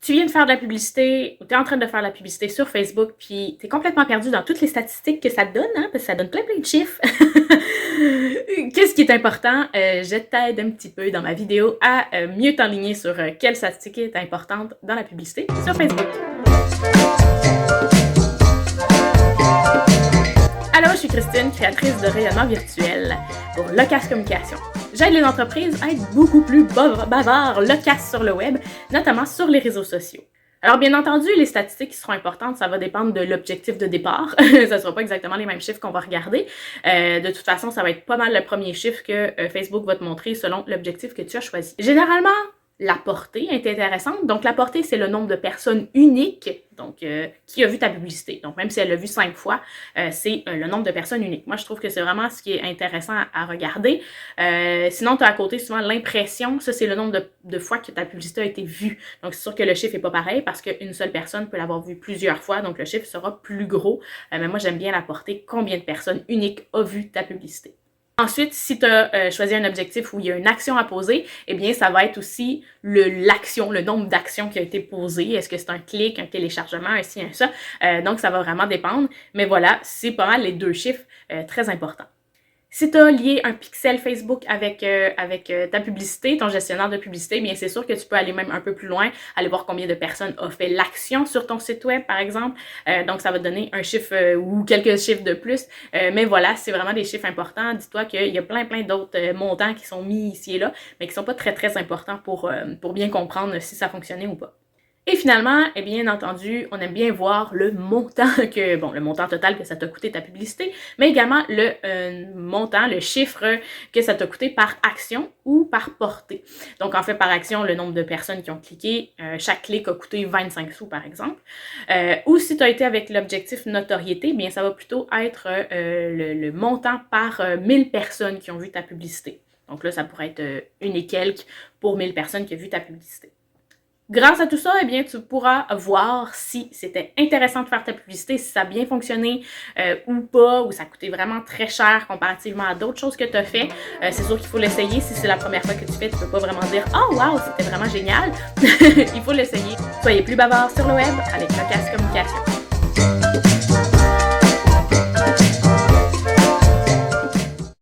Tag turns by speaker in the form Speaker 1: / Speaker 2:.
Speaker 1: Tu viens de faire de la publicité ou tu es en train de faire de la publicité sur Facebook puis tu es complètement perdu dans toutes les statistiques que ça te donne, hein, parce que ça donne plein de chiffres. Qu'est-ce qui est important? Je t'aide un petit peu dans ma vidéo à mieux t'enligner sur quelle statistique est importante dans la publicité sur Facebook. Allô, je suis Christine, créatrice de rayonnement virtuel pour Locas Communication. J'aide les entreprises à être beaucoup plus bavards, loquaces sur le web, notamment sur les réseaux sociaux. Alors bien entendu, les statistiques qui seront importantes, ça va dépendre de l'objectif de départ. Ça ne sera pas exactement les mêmes chiffres qu'on va regarder. De toute façon, ça va être pas mal le premier chiffre que Facebook va te montrer selon l'objectif que tu as choisi. Généralement, la portée est intéressante. Donc, la portée, c'est le nombre de personnes uniques qui a vu ta publicité. Donc, même si elle l'a vu 5 fois, c'est le nombre de personnes uniques. Moi, je trouve que c'est vraiment ce qui est intéressant à regarder. Sinon, tu as à côté souvent l'impression. Ça, c'est le nombre de fois que ta publicité a été vue. Donc, c'est sûr que le chiffre n'est pas pareil parce qu'une seule personne peut l'avoir vue plusieurs fois. Donc, le chiffre sera plus gros. Mais moi, j'aime bien la portée. Combien de personnes uniques a vu ta publicité? Ensuite, si tu as choisi un objectif où il y a une action à poser, eh bien, ça va être aussi l'action, le nombre d'actions qui a été posées. Est-ce que c'est un clic, un téléchargement, un ci, un ça? Donc, ça va vraiment dépendre. Mais voilà, c'est pas mal les deux chiffres très importants. Si tu as lié un pixel Facebook avec ta publicité, ton gestionnaire de publicité, bien c'est sûr que tu peux aller même un peu plus loin, aller voir combien de personnes ont fait l'action sur ton site web, par exemple. Donc, ça va te donner un chiffre ou quelques chiffres de plus. Mais voilà, c'est vraiment des chiffres importants. Dis-toi qu'il y a plein d'autres montants qui sont mis ici et là, mais qui sont pas très importants pour bien comprendre si ça fonctionnait ou pas. Et finalement, eh bien entendu, on aime bien voir le montant le montant total que ça t'a coûté ta publicité, mais également le montant, le chiffre que ça t'a coûté par action ou par portée. Donc en fait, par action, le nombre de personnes qui ont cliqué, chaque clic a coûté 25 sous par exemple. Ou si tu as été avec l'objectif notoriété, bien ça va plutôt être le montant par 1000 personnes qui ont vu ta publicité. Donc là, ça pourrait être une et quelques pour 1000 personnes qui ont vu ta publicité. Grâce à tout ça, eh bien, tu pourras voir si c'était intéressant de faire ta publicité, si ça a bien fonctionné ou pas, ou ça a coûté vraiment très cher comparativement à d'autres choses que tu as fait. C'est sûr qu'il faut l'essayer. Si c'est la première fois que tu fais, tu peux pas vraiment dire « Oh wow, c'était vraiment génial! » Il faut l'essayer. Soyez plus bavard sur le web avec Locas Communication.